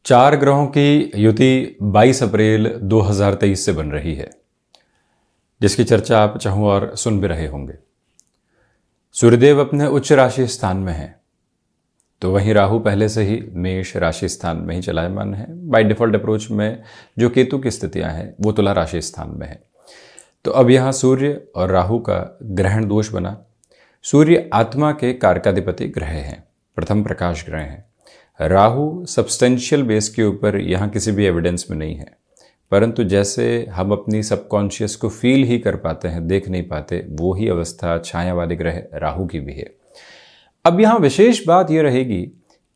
चार ग्रहों की युति 22 अप्रैल 2023 से बन रही है, जिसकी चर्चा आप चाहूं और सुन भी रहे होंगे। सूर्यदेव अपने उच्च राशि स्थान में हैं, तो वहीं राहु पहले से ही मेष राशि स्थान में ही चलायमान है। बाय डिफॉल्ट अप्रोच में जो केतु की स्थितियां हैं वो तुला राशि स्थान में है। तो अब यहाँ सूर्य और राहु का ग्रहण दोष बना। सूर्य आत्मा के कारकाधिपति ग्रह हैं, प्रथम प्रकाश ग्रह हैं। राहु सब्सटेंशियल बेस के ऊपर यहाँ किसी भी एविडेंस में नहीं है, परंतु जैसे हम अपनी सबकॉन्शियस को फील ही कर पाते हैं, देख नहीं पाते, वो ही अवस्था छायावादी ग्रह राहु की भी है। अब यहाँ विशेष बात यह रहेगी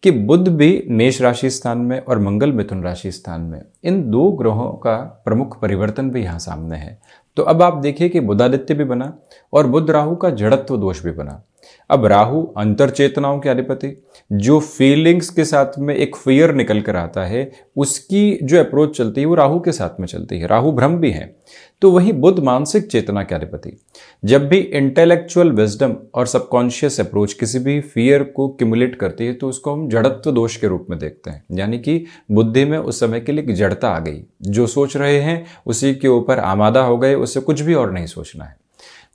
कि बुध भी मेष राशि स्थान में और मंगल मिथुन राशि स्थान में, इन दो ग्रहों का प्रमुख परिवर्तन भी यहाँ सामने है। तो अब आप देखिए कि बुधादित्य भी बना और बुध राहु का जड़त्व दोष भी बना। अब राहु अंतर चेतनाओं के अधिपति, जो फीलिंग्स के साथ में एक फियर निकल कर आता है, उसकी जो अप्रोच चलती है वो राहु के साथ में चलती है। राहु ब्रह्म भी है। तो वहीं बुध मानसिक चेतना के अधिपति, जब भी इंटेलेक्चुअल विजडम और सबकॉन्शियस अप्रोच किसी भी फियर को क्यूमुलेट करती है तो उसको हम जड़त्व दोष के रूप में देखते हैं, यानी कि बुद्धि में उस समय के लिए एक जड़ता आ गई, जो सोच रहे हैं उसी के ऊपर आमादा हो गए, उससे कुछ भी और नहीं सोचना है।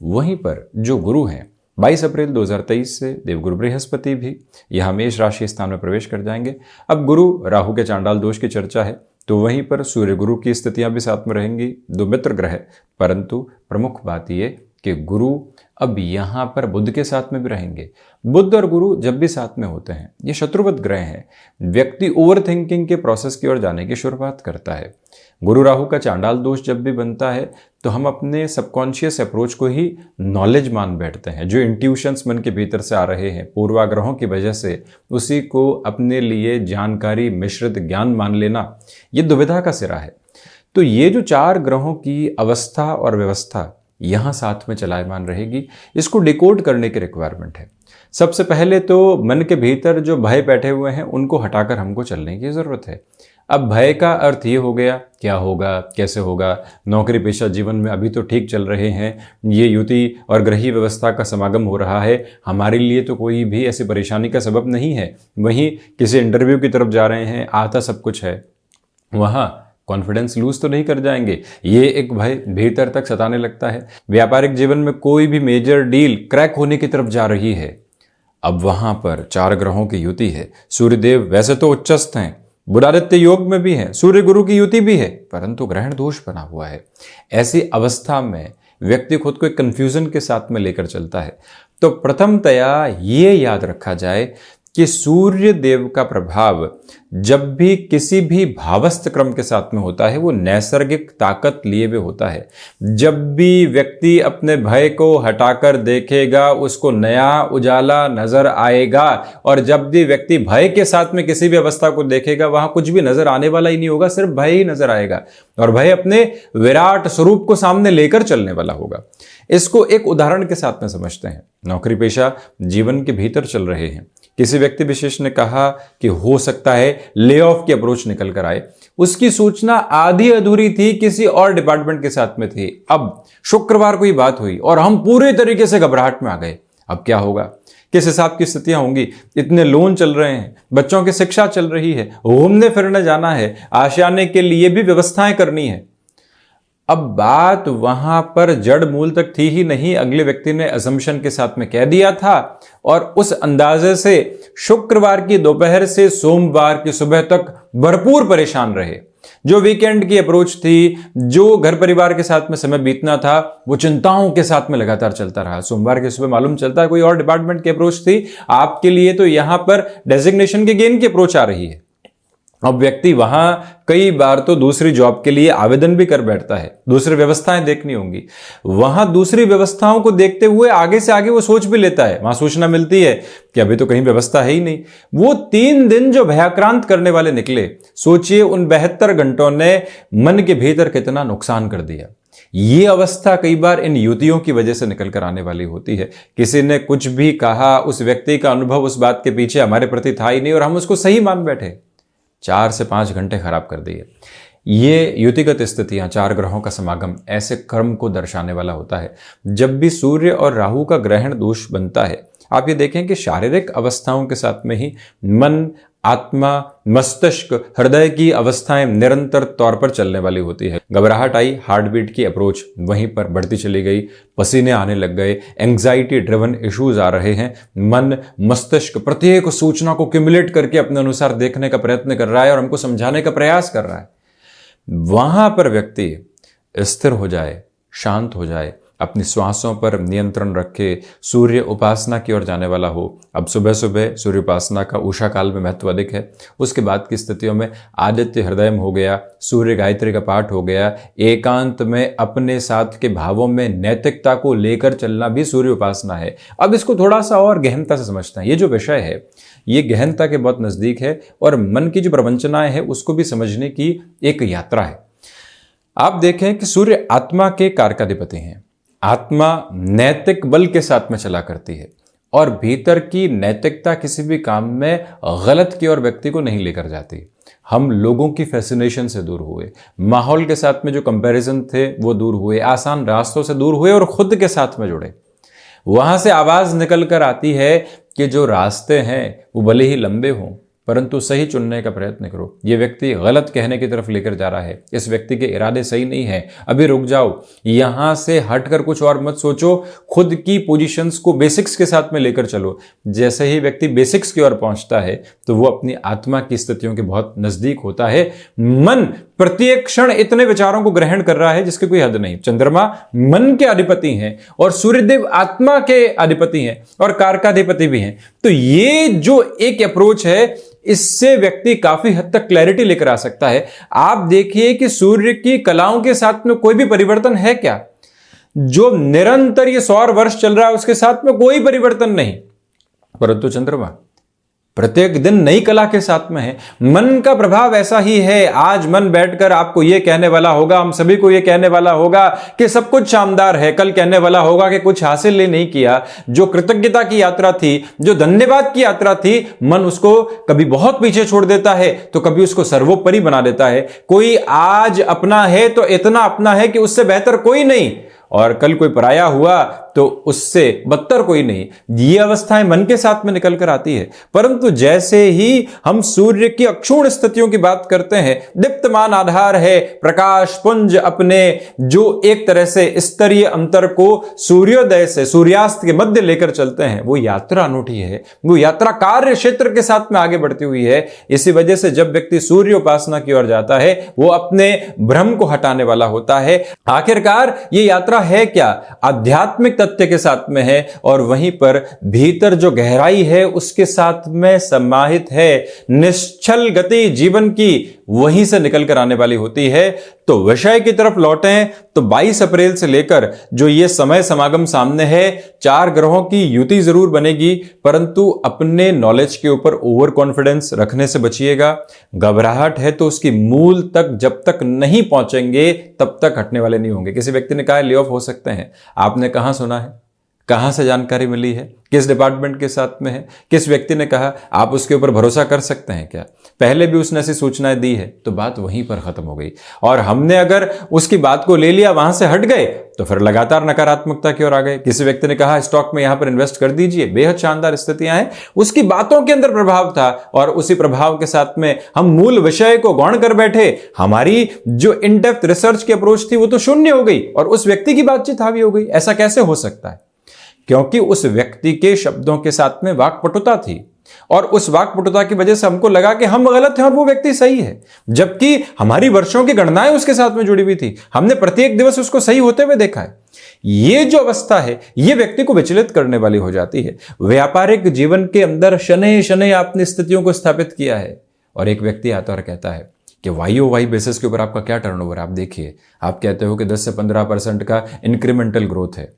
वहीं पर जो गुरु हैं, 22 अप्रैल 2023 से देवगुरु बृहस्पति भी यहाँ मेष राशि स्थान में प्रवेश कर जाएंगे। अब गुरु राहु के चांडाल दोष की चर्चा है, तो वहीं पर सूर्य गुरु की स्थितियां भी साथ में रहेंगी, दो मित्र ग्रह। परंतु प्रमुख बात यह कि गुरु अब यहाँ पर बुध के साथ में भी रहेंगे। बुध और गुरु जब भी साथ में होते हैं, ये शत्रुवत ग्रह हैं। व्यक्ति ओवर थिंकिंग के प्रोसेस की ओर जाने की शुरुआत करता है। गुरु राहु का चांडाल दोष जब भी बनता है तो हम अपने सबकॉन्शियस अप्रोच को ही नॉलेज मान बैठते हैं। जो इंट्यूशंस मन के भीतर से आ रहे हैं पूर्वाग्रहों की वजह से, उसी को अपने लिए जानकारी मिश्रित ज्ञान मान लेना, ये दुविधा का सिरा है। तो ये जो चार ग्रहों की अवस्था और व्यवस्था यहाँ साथ में चलायमान रहेगी, इसको डिकोड करने की रिक्वायरमेंट है। सबसे पहले तो मन के भीतर जो भय बैठे हुए हैं उनको हटाकर हमको चलने की ज़रूरत है। अब भय का अर्थ ये हो गया, क्या होगा, कैसे होगा, नौकरी पेशा जीवन में अभी तो ठीक चल रहे हैं, ये युति और ग्रही व्यवस्था का समागम हो रहा है, हमारे लिए तो कोई भी ऐसी परेशानी का सबब नहीं है। वहीं किसी इंटरव्यू की तरफ जा रहे हैं, आता सब कुछ है, वहाँ कॉन्फिडेंस लूज तो नहीं कर जाएंगे, ये एक भय भीतर तक सताने लगता है। व्यापारिक जीवन में कोई भी मेजर डील क्रैक होने की तरफ जा रही है, अब वहां पर चार ग्रहों की युति है। सूर्यदेव वैसे तो उच्चस्थ हैं, बुधादित्य योग में भी है, सूर्य गुरु की युति भी है, परंतु ग्रहण दोष बना हुआ है। ऐसी अवस्था में व्यक्ति खुद को एक कंफ्यूजन के साथ में लेकर चलता है। तो प्रथमतया ये याद रखा जाए कि सूर्य देव का प्रभाव जब भी किसी भी भावस्थ क्रम के साथ में होता है वो नैसर्गिक ताकत लिए हुए होता है। जब भी व्यक्ति अपने भय को हटाकर देखेगा उसको नया उजाला नजर आएगा, और जब भी व्यक्ति भय के साथ में किसी भी अवस्था को देखेगा वहां कुछ भी नजर आने वाला ही नहीं होगा, सिर्फ भय ही नजर आएगा, और भय अपने विराट स्वरूप को सामने लेकर चलने वाला होगा। इसको एक उदाहरण के साथ में समझते हैं। नौकरी पेशा जीवन के भीतर चल रहे हैं, किसी व्यक्ति विशेष ने कहा कि हो सकता है ले ऑफ की अप्रोच निकल कर आए, उसकी सूचना आधी अधूरी थी, किसी और डिपार्टमेंट के साथ में थी। अब शुक्रवार को ही बात हुई और हम पूरे तरीके से घबराहट में आ गए। अब क्या होगा, किस हिसाब की स्थितियां होंगी, इतने लोन चल रहे हैं, बच्चों की शिक्षा चल रही है, घूमने फिरने जाना है, आशियाने के लिए भी व्यवस्थाएं करनी है। अब बात वहां पर जड़ मूल तक थी ही नहीं, अगले व्यक्ति ने असम्पशन के साथ में कह दिया था, और उस अंदाजे से शुक्रवार की दोपहर से सोमवार की सुबह तक भरपूर परेशान रहे। जो वीकेंड की अप्रोच थी, जो घर परिवार के साथ में समय बीतना था, वो चिंताओं के साथ में लगातार चलता रहा। सोमवार की सुबह मालूम चलता है कोई और डिपार्टमेंट की अप्रोच थी, आपके लिए तो यहां पर डेजिग्नेशन के गेन की अप्रोच आ रही है। अब व्यक्ति वहां कई बार तो दूसरी जॉब के लिए आवेदन भी कर बैठता है, दूसरी व्यवस्थाएं देखनी होंगी, वहां दूसरी व्यवस्थाओं को देखते हुए आगे से आगे वो सोच भी लेता है। वहां सूचना मिलती है कि अभी तो कहीं व्यवस्था है ही नहीं। वो 3 दिन जो भयाक्रांत करने वाले निकले, सोचिए उन 72 घंटों ने मन के भीतर कितना नुकसान कर दिया। ये अवस्था कई बार इन युतियों की वजह से निकल कर आने वाली होती है। किसी ने कुछ भी कहा, उस व्यक्ति का अनुभव उस बात के पीछे हमारे प्रति था ही नहीं और हम उसको सही मान बैठे, 4 से 5 घंटे खराब कर दिए। ये युतिगत स्थितियां, 4 ग्रहों का समागम ऐसे क्रम को दर्शाने वाला होता है। जब भी सूर्य और राहु का ग्रहण दोष बनता है, आप ये देखें कि शारीरिक अवस्थाओं के साथ में ही मन आत्मा, मस्तिष्क, हृदय की अवस्थाएं निरंतर तौर पर चलने वाली होती है। घबराहट आई, हार्ट बीट की अप्रोच वहीं पर बढ़ती चली गई, पसीने आने लग गए, एंग्जाइटी ड्रिवन इश्यूज आ रहे हैं। मन, मस्तिष्क प्रत्येक सूचना को क्यूमुलेट करके अपने अनुसार देखने का प्रयत्न कर रहा है और हमको समझाने का प्रयास कर रहा है। वहां पर व्यक्ति स्थिर हो जाए, शांत हो जाए, अपनी श्वासों पर नियंत्रण रखे, सूर्य उपासना की ओर जाने वाला हो। अब सुबह सुबह सूर्य उपासना का उषा काल में महत्व अधिक है। उसके बाद की स्थितियों में आदित्य हृदय हो गया, सूर्य गायत्री का पाठ हो गया, एकांत में अपने साथ के भावों में नैतिकता को लेकर चलना भी सूर्य उपासना है। अब इसको थोड़ा सा और गहनता से समझते हैं। ये जो विषय है ये गहनता के बहुत नजदीक है और मन की जो प्रवंचनाएं है उसको भी समझने की एक यात्रा है। आप देखें कि सूर्य आत्मा के कारकाधिपति हैं। आत्मा नैतिक बल के साथ में चला करती है और भीतर की नैतिकता किसी भी काम में गलत की ओर व्यक्ति को नहीं लेकर जाती। हम लोगों की फैसिनेशन से दूर हुए, माहौल के साथ में जो कंपैरिजन थे वो दूर हुए, आसान रास्तों से दूर हुए और खुद के साथ में जुड़े। वहां से आवाज निकल कर आती है कि जो रास्ते हैं वो भले ही लंबे हों परंतु सही चुनने का प्रयत्न करो। ये व्यक्ति गलत कहने की तरफ लेकर जा रहा है, इस व्यक्ति के इरादे सही नहीं है, अभी रुक जाओ, यहां से हटकर कुछ और मत सोचो, खुद की पोजीशंस को बेसिक्स के साथ में लेकर चलो। जैसे ही व्यक्ति बेसिक्स की ओर पहुंचता है तो वो अपनी आत्मा की स्थितियों के बहुत नजदीक होता है। मन प्रत्येक क्षण इतने विचारों को ग्रहण कर रहा है जिसके कोई हद नहीं। चंद्रमा मन के अधिपति हैं और सूर्यदेव आत्मा के अधिपति हैं और कारकाधिपति भी हैं। तो ये जो एक अप्रोच है इससे व्यक्ति काफी हद तक क्लैरिटी लेकर आ सकता है। आप देखिए कि सूर्य की कलाओं के साथ में कोई भी परिवर्तन है क्या? जो निरंतर ये 100 वर्ष चल रहा है उसके साथ में कोई परिवर्तन नहीं, परंतु चंद्रमा प्रत्येक दिन नई कला के साथ में है। मन का प्रभाव ऐसा ही है। आज मन बैठकर आपको यह कहने वाला होगा, हम सभी को यह कहने वाला होगा कि सब कुछ शानदार है, कल कहने वाला होगा कि कुछ हासिल ही नहीं किया। जो कृतज्ञता की यात्रा थी, जो धन्यवाद की यात्रा थी, मन उसको कभी बहुत पीछे छोड़ देता है तो कभी उसको सर्वोपरि बना देता है। कोई आज अपना है तो इतना अपना है कि उससे बेहतर कोई नहीं, और कल कोई पराया हुआ तो उससे बदतर कोई नहीं। ये अवस्थाएं मन के साथ में निकल कर आती है। परंतु जैसे ही हम सूर्य की अक्षुण स्थितियों की बात करते हैं, दीप्तमान आधार है, प्रकाश पुंज अपने जो एक तरह से स्तरीय अंतर को सूर्योदय से सूर्यास्त के मध्य लेकर चलते हैं, वो यात्रा अनूठी है। वो यात्रा कार्य क्षेत्र के साथ में आगे बढ़ती हुई है। इसी वजह से जब व्यक्ति सूर्य उपासना की ओर जाता है वो अपने भ्रम को हटाने वाला होता है। आखिरकार ये यात्रा है क्या? आध्यात्मिक तथ्य के साथ में है और वहीं पर भीतर जो गहराई है उसके साथ में समाहित है। निश्चल गति जीवन की वहीं से निकल कर आने वाली होती है। तो विषय की तरफ लौटें तो 22 अप्रैल से लेकर जो ये समय समागम सामने है, 4 ग्रहों की युति जरूर बनेगी, परंतु अपने नॉलेज के ऊपर ओवर कॉन्फिडेंस रखने से बचिएगा। घबराहट है तो उसकी मूल तक जब तक नहीं पहुंचेंगे तब तक हटने वाले नहीं होंगे। किसी व्यक्ति ने कहा ले ऑफ हो सकते हैं, आपने कहां सुना है? कहां से जानकारी मिली है? किस डिपार्टमेंट के साथ में है? किस व्यक्ति ने कहा? आप उसके ऊपर भरोसा कर सकते हैं क्या? पहले भी उसने ऐसी सूचनाएं दी है तो बात वहीं पर खत्म हो गई, और हमने अगर उसकी बात को ले लिया, वहां से हट गए तो फिर लगातार नकारात्मकता की ओर आ गए। किसी व्यक्ति ने कहा स्टॉक में यहां पर इन्वेस्ट कर दीजिए, बेहद शानदार स्थितियां हैं, उसकी बातों के अंदर प्रभाव था और उसी प्रभाव के साथ में हम मूल विषय को गौण कर बैठे। हमारी जो इन डेप्थ रिसर्च की अप्रोच थी वो तो शून्य हो गई और उस व्यक्ति की बातचीत हावी हो गई। ऐसा कैसे हो सकता है? क्योंकि उस व्यक्ति के शब्दों के साथ में वाक्पटुता थी और उस वाक्पटुता की वजह से हमको लगा कि हम गलत हैं और वो व्यक्ति सही है, जबकि हमारी वर्षों की गणनाएं उसके साथ में जुड़ी हुई थी। हमने प्रत्येक दिवस उसको सही होते हुए देखा है। ये जो अवस्था है ये व्यक्ति को विचलित करने वाली हो जाती है। व्यापारिक जीवन के अंदर शनै शनै आपने स्थितियों को स्थापित किया है और एक व्यक्ति आता और कहता है कि वाई बेसिस के ऊपर आपका क्या टर्नओवर, आप देखिए, आप कहते हो कि 10 से 15% का इंक्रीमेंटल ग्रोथ है।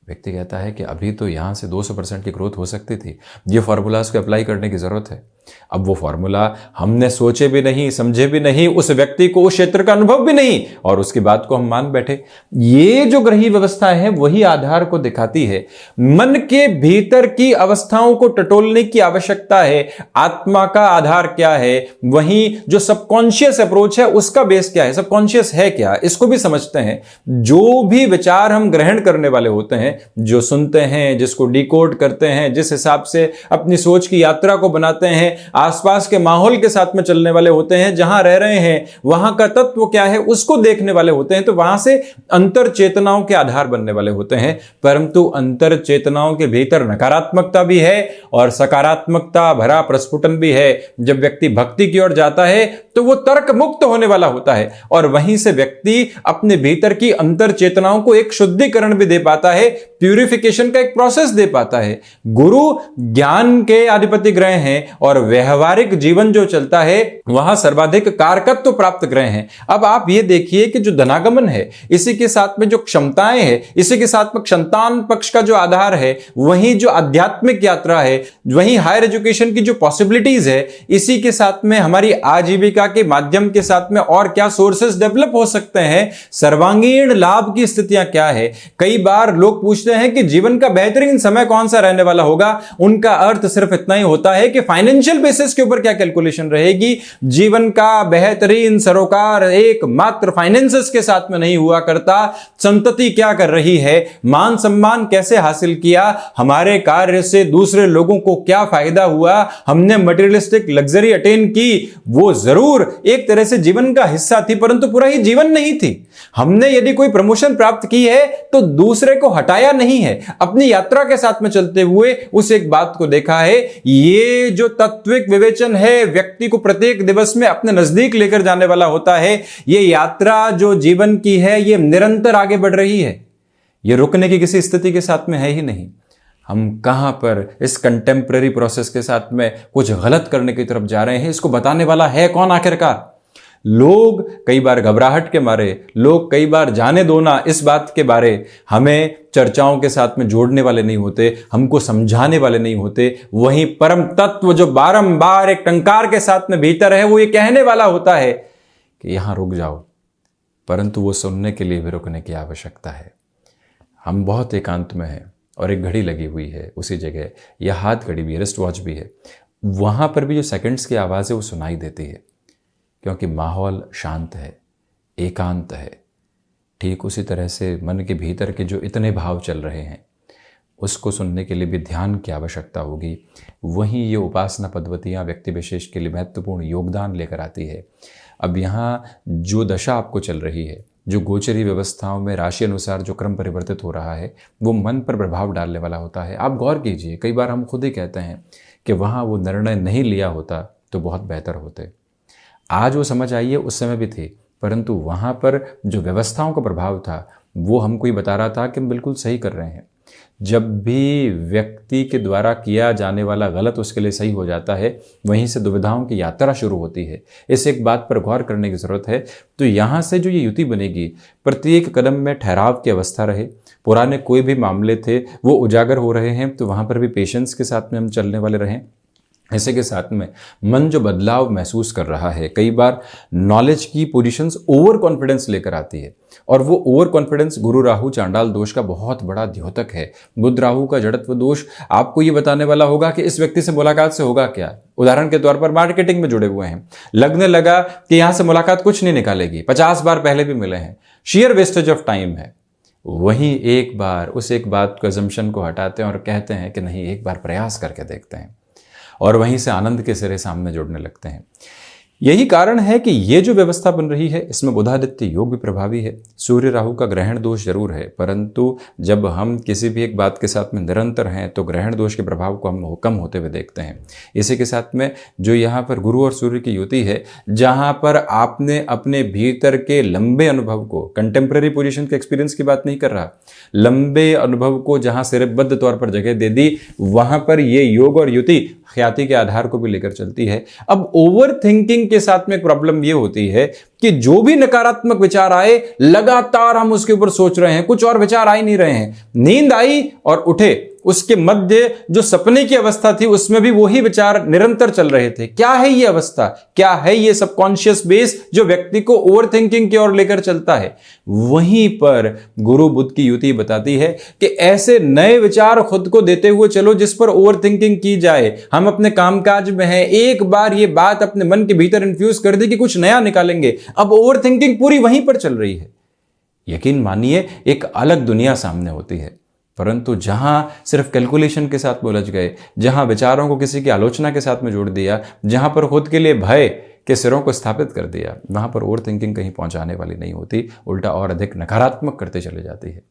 व्यक्ति कहता है कि अभी तो यहां से 200% की ग्रोथ हो सकती थी, ये फॉर्मूलाज को अप्लाई करने की जरूरत है। अब वो फॉर्मूला हमने सोचे भी नहीं, समझे भी नहीं, उस व्यक्ति को उस क्षेत्र का अनुभव भी नहीं और उसकी बात को हम मान बैठे। ये जो ग्रही व्यवस्था है वही आधार को दिखाती है। मन के भीतर की अवस्थाओं को टटोलने की आवश्यकता है। आत्मा का आधार क्या है, वहीं जो सबकॉन्शियस अप्रोच है उसका बेस क्या है, सबकॉन्शियस है क्या, इसको भी समझते हैं। जो भी विचार हम ग्रहण करने वाले होते हैं, जो सुनते हैं, जिसको डिकोड करते हैं, जिस हिसाब से अपनी सोच की यात्रा को बनाते हैं, आसपास के माहौल के साथ में चलने वाले होते हैं, जहां रह रहे हैं वहां का तत्व क्या है उसको देखने वाले होते हैं, तो वहां से अंतर चेतनाओं के आधार बनने वाले होते हैं। परंतु अंतर चेतनाओं के भीतर नकारात्मकता भी है और सकारात्मकता भरा प्रस्फुटन भी है। जब व्यक्ति भक्ति की ओर जाता है तो वो तर्क मुक्त होने वाला होता है और वहीं से व्यक्ति अपने भीतर की अंतर चेतनाओं को एक शुद्धिकरण भी दे पाता है, प्यूरिफिकेशन का एक प्रोसेस दे पाता है। गुरु ज्ञान के अधिपति ग्रह हैं और व्यवहारिक जीवन जो चलता है वहां सर्वाधिक कारकत्व प्राप्त ग्रह हैं। अब आप ये देखिए कि जो धनागमन है, इसी के साथ में जो क्षमताएं हैं, इसी के साथ में संतान पक्ष का जो आधार है, वहीं जो आध्यात्मिक यात्रा है, वहीं हायर एजुकेशन की जो पॉसिबिलिटीज है, इसी के साथ में हमारी आजीविका के माध्यम के साथ में और क्या सोर्सेस डेवलप हो सकते हैं, सर्वांगीण लाभ की स्थितियां क्या है। कई बार लोग पूछते हैं कि जीवन का बेहतरीन समय कौन सा रहने वाला होगा। उनका अर्थ सिर्फ इतना ही होता है कि फाइनेंशियल बेसिस के ऊपर क्या कैलकुलेशन रहेगी। जीवन का बेहतरीन सरोकार एकमात्र फाइनेंसेस के साथ में नहीं हुआ करता। संतति क्या कर रही है, मान सम्मान कैसे हासिल किया, हमारे कार्य से दूसरे लोगों को क्या फायदा हुआ, हमने मटेरियलिस्टिक लग्जरी अटेन की, वो जरूर एक तरह से जीवन का हिस्सा थी परंतु पूरा ही जीवन नहीं थी। हमने यदि कोई प्रमोशन प्राप्त की है तो दूसरे को हटाया नहीं है, अपनी यात्रा के साथ में चलते हुए उस एक बात को देखा है। ये जो तात्विक विवेचन है व्यक्ति को प्रत्येक दिवस में अपने नजदीक लेकर जाने वाला होता है। ये यात्रा जो जीवन की है ये निरंतर आगे बढ़ रही है, ये रुकने की किसी स्थिति के साथ में है ही नहीं। हम कहां पर इस कंटेम्प्रेरी प्रोसेस के साथ में कुछ गलत करने की तरफ जा रहे हैं, इसको बताने वाला है कौन आखिरकार। लोग कई बार घबराहट के मारे, लोग कई बार जाने दो ना इस बात के बारे हमें चर्चाओं के साथ में जोड़ने वाले नहीं होते, हमको समझाने वाले नहीं होते। वहीं परम तत्व जो बारंबार एक टंकार के साथ में भीतर है वो ये कहने वाला होता है कि यहां रुक जाओ, परंतु वो सुनने के लिए भी रुकने की आवश्यकता है। हम बहुत एकांत में हैं और एक घड़ी लगी हुई है उसी जगह, यह हाथ घड़ी भी है, रिस्ट वॉच भी है, वहां पर भी जो सेकंड्स की आवाज़ है वो सुनाई देती है क्योंकि माहौल शांत है, एकांत है। ठीक उसी तरह से मन के भीतर के जो इतने भाव चल रहे हैं उसको सुनने के लिए भी ध्यान की आवश्यकता होगी। वहीं ये उपासना पद्धतियाँ व्यक्ति विशेष के लिए महत्वपूर्ण योगदान लेकर आती है। अब यहाँ जो दशा आपको चल रही है, जो गोचरी व्यवस्थाओं में राशि अनुसार जो क्रम परिवर्तित हो रहा है वो मन पर प्रभाव डालने वाला होता है। आप गौर कीजिए, कई बार हम खुद ही कहते हैं कि वहाँ वो निर्णय नहीं लिया होता तो बहुत बेहतर होते। आज वो समझ आई है, उस समय भी थी, परंतु वहाँ पर जो व्यवस्थाओं का प्रभाव था वो हमको ये बता रहा था कि हम बिल्कुल सही कर रहे हैं। जब भी व्यक्ति के द्वारा किया जाने वाला गलत उसके लिए सही हो जाता है, वहीं से दुविधाओं की यात्रा शुरू होती है। इस एक बात पर गौर करने की ज़रूरत है। तो यहाँ से जो ये युति बनेगी, प्रत्येक कदम में ठहराव की अवस्था रहे। पुराने कोई भी मामले थे वो उजागर हो रहे हैं तो वहाँ पर भी पेशेंस के साथ में हम चलने वाले रहें। ऐसे के साथ में मन जो बदलाव महसूस कर रहा है, कई बार नॉलेज की पोजीशंस ओवर कॉन्फिडेंस लेकर आती है और वो ओवर कॉन्फिडेंस गुरु राहु चांडाल दोष का बहुत बड़ा द्योतक है। बुध राहु का जड़त्व दोष आपको ये बताने वाला होगा कि इस व्यक्ति से मुलाकात से होगा क्या। उदाहरण के तौर पर मार्केटिंग में जुड़े हुए हैं, लगने लगा कि यहाँ से मुलाकात कुछ नहीं निकालेगी, 50 बार पहले भी मिले हैं, शेयर वेस्टेज ऑफ टाइम है। वहीं एक बार उस एक बात को अजम्पशन को हटाते हैं और कहते हैं कि नहीं, एक बार प्रयास करके देखते हैं, और वहीं से आनंद के सिरे सामने जोड़ने लगते हैं। यही कारण है कि ये जो व्यवस्था बन रही है इसमें बुधादित्य योग भी प्रभावी है। सूर्य राहु का ग्रहण दोष जरूर है, परंतु जब हम किसी भी एक बात के साथ में निरंतर हैं तो ग्रहण दोष के प्रभाव को हम कम होते हुए देखते हैं। इसी के साथ में जो यहाँ पर गुरु और सूर्य की युति है, जहाँ पर आपने अपने भीतर के लंबे अनुभव को, कंटेम्प्रेरी पोजिशन के एक्सपीरियंस की बात नहीं कर रहा, लंबे अनुभव को जहाँ सिरबद्ध तौर पर जगह दे दी, वहाँ पर ये योग और युति ख्याति के आधार को भी लेकर चलती है। अब ओवर थिंकिंग के साथ में प्रॉब्लम यह होती है कि जो भी नकारात्मक विचार आए लगातार हम उसके ऊपर सोच रहे हैं, कुछ और विचार आ ही नहीं रहे हैं। नींद आई और उठे, उसके मध्य जो सपने की अवस्था थी उसमें भी वही विचार निरंतर चल रहे थे। क्या है ये अवस्था, क्या है ये सबकॉन्शियस बेस जो व्यक्ति को ओवर थिंकिंग की ओर लेकर चलता है। वहीं पर गुरु बुध की युति बताती है कि ऐसे नए विचार खुद को देते हुए चलो जिस पर ओवर थिंकिंग की जाए। हम अपने कामकाज में हैं, एक बार ये बात अपने मन के भीतर इन्फ्यूज कर दी कि कुछ नया निकालेंगे, अब ओवर थिंकिंग पूरी वहीं पर चल रही है। यकीन मानिए एक अलग दुनिया सामने होती है। परंतु जहां सिर्फ कैलकुलेशन के साथ में उलझ गए, जहां विचारों को किसी की आलोचना के साथ में जोड़ दिया, जहां पर खुद के लिए भय के सिरों को स्थापित कर दिया, वहां पर ओवर थिंकिंग कहीं पहुंचाने वाली नहीं होती, उल्टा और अधिक नकारात्मक करते चले जाती है।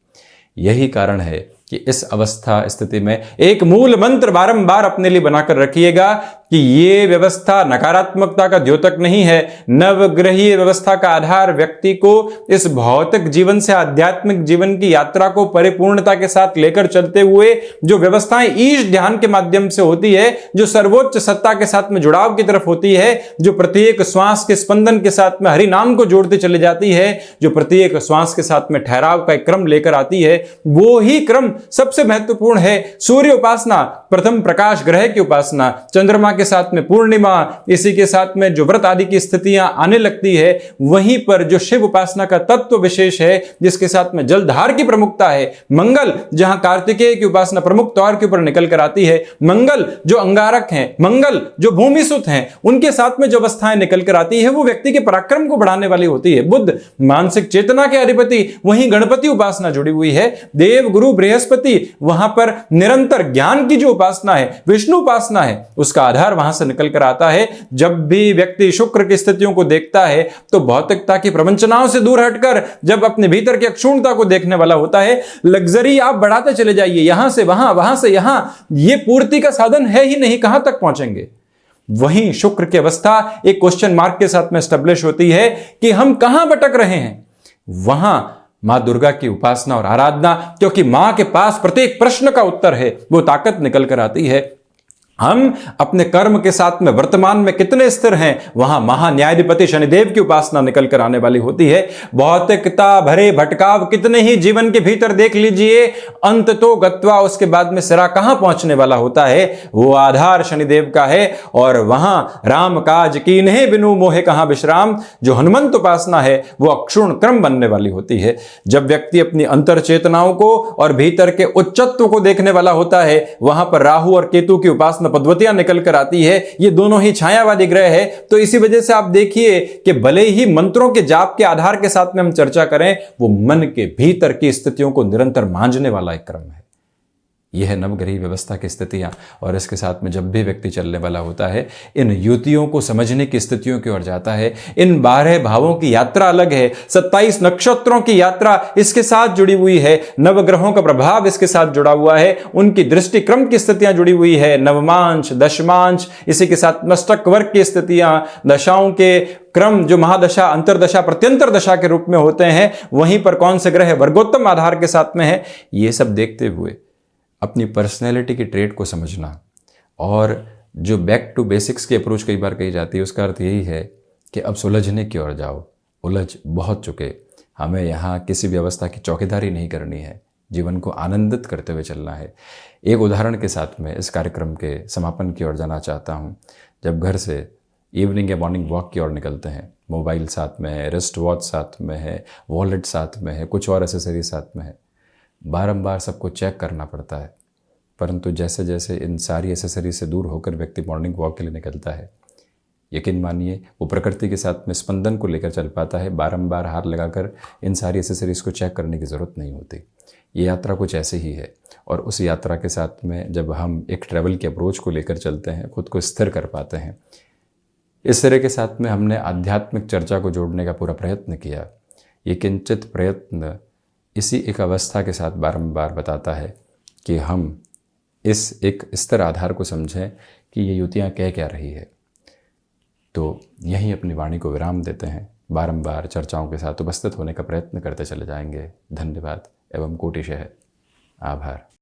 यही कारण है कि इस अवस्था स्थिति में एक मूल मंत्र बारंबार अपने लिए बनाकर रखिएगा कि ये व्यवस्था नकारात्मकता का द्योतक नहीं है। नवग्रहीय व्यवस्था का आधार व्यक्ति को इस भौतिक जीवन से आध्यात्मिक जीवन की यात्रा को परिपूर्णता के साथ लेकर चलते हुए जो व्यवस्थाएं ईश ध्यान के माध्यम से होती है, जो सर्वोच्च सत्ता के साथ में जुड़ाव की तरफ होती है, जो प्रत्येक श्वास के स्पंदन के साथ में हरि नाम को जोड़ते चले जाती है, जो प्रत्येक श्वास के साथ में ठहराव का एक क्रम लेकर आती है, वो ही क्रम सबसे महत्वपूर्ण है। सूर्य उपासना, प्रथम प्रकाश ग्रह की उपासना, चंद्रमा के साथ में पूर्णिमा, इसी के साथ में जो व्रत आदि की स्थितियां आने लगती है, वहीं पर जो शिव उपासना का तत्व विशेष है, जिसके साथ में जलधार की प्रमुखता है, मंगल जहां कार्तिकेय की उपासना प्रमुख तौर के ऊपर निकल कर आती है, मंगल जो अंगारक हैं, मंगल जो भूमिसुत हैं, उनके साथ में जो अवस्थाएं निकल कर आती है वो व्यक्ति के पराक्रम को बढ़ाने वाली होती है। बुध मानसिक चेतना के अधिपति, वहीं गणपति उपासना जुड़ी हुई है, देव गुरु बृहस्पति, वहां पर निरंतर ज्ञान की जो उपासना है, विष्णु उपासना है, उसका आधार वहां से निकल कर आता है। जब भी व्यक्ति शुक्र की स्थितियों को देखता है तो भौतिकता की प्रवंचनाओं से दूर हटकर जब अपने भीतर की अक्षुण्णता को देखने वाला होता है, लग्जरी आप बढ़ाते चले जाइए, यहां से वहां, वहां से यहां, ये पूर्ति का साधन है ही नहीं, कहां तक पहुंचेंगे। वहीं शुक्र की अवस्था एक क्वेश्चन मार्क के साथ में एस्टेब्लिश होती है कि हम कहां भटक रहे हैं। वहां मां दुर्गा की उपासना और आराधना, क्योंकि मां के पास प्रत्येक प्रश्न का उत्तर है, वो ताकत निकल कर आती है। हम अपने कर्म के साथ में वर्तमान में कितने स्थिर हैं, वहां महान्यायाधिपति शनिदेव की उपासना निकल कर आने वाली होती है। भौतिकता भरे भटकाव कितने ही जीवन के भीतर देख लीजिए, अंत तो गत्वा, उसके बाद में सिरा कहां पहुंचने वाला होता है, वो आधार शनिदेव का है। और वहां राम काज कीन्हे बिनु मोहे कहां विश्राम, जो हनुमंत उपासना है वो अक्षुण क्रम बनने वाली होती है। जब व्यक्ति अपनी अंतर चेतनाओं को और भीतर के उच्चत्व को देखने वाला होता है, वहां पर राहु और केतु की उपासना पद्वतियां निकल कर आती है। ये दोनों ही छायावादी ग्रह है, तो इसी वजह से आप देखिए कि भले ही मंत्रों के जाप के आधार के साथ में हम चर्चा करें, वो मन के भीतर की स्थितियों को निरंतर मांझने वाला एक क्रम है। यह है नवग्रही व्यवस्था की स्थितियां, और इसके साथ में जब भी व्यक्ति चलने वाला होता है, इन युतियों को समझने की स्थितियों की ओर जाता है। इन 12 भावों की यात्रा अलग है, 27 नक्षत्रों की यात्रा इसके साथ जुड़ी हुई है, नवग्रहों का प्रभाव इसके साथ जुड़ा हुआ है, उनकी दृष्टि क्रम की स्थितियां जुड़ी हुई है, नवमांश, दशमांश, इसी के साथ मस्तक वर्ग की स्थितियां, दशाओं के क्रम जो महादशा, अंतरदशा, प्रत्यंतर दशा के रूप में होते हैं, वहीं पर कौन से ग्रह वर्गोत्तम आधार के साथ में है, ये सब देखते हुए अपनी पर्सनैलिटी की ट्रेट को समझना, और जो बैक टू बेसिक्स की अप्रोच कई बार कही जाती है, उसका अर्थ यही है कि अब सुलझने की ओर जाओ, उलझ बहुत चुके, हमें यहाँ किसी व्यवस्था की चौकीदारी नहीं करनी है, जीवन को आनंदित करते हुए चलना है। एक उदाहरण के साथ में इस कार्यक्रम के समापन की ओर जाना चाहता हूँ। जब घर से इवनिंग या मॉर्निंग वॉक की ओर निकलते हैं, मोबाइल साथ में है, रिस्ट वॉच साथ में है, वॉलेट साथ में है, कुछ और एसेसरी साथ में है, बारंबार सबको चेक करना पड़ता है। परंतु जैसे जैसे इन सारी एसेसरी से दूर होकर व्यक्ति मॉर्निंग वॉक के लिए निकलता है, यकीन मानिए वो प्रकृति के साथ में स्पंदन को लेकर चल पाता है। बारंबार हाथ लगाकर इन सारी एसेसरीज को चेक करने की ज़रूरत नहीं होती। ये यात्रा कुछ ऐसे ही है, और उस यात्रा के साथ में जब हम एक ट्रैवल की अप्रोच को लेकर चलते हैं, खुद को स्थिर कर पाते हैं। इस तरह के साथ में हमने आध्यात्मिक चर्चा को जोड़ने का पूरा प्रयत्न किया। ये किंचित प्रयत्न इसी एक अवस्था के साथ बारंबार बताता है कि हम इस एक स्थिर आधार को समझें कि ये युतियाँ कह क्या रही है। तो यहीं अपनी वाणी को विराम देते हैं, बारंबार चर्चाओं के साथ उपस्थित होने का प्रयत्न करते चले जाएंगे। धन्यवाद एवं कोटिशः आभार।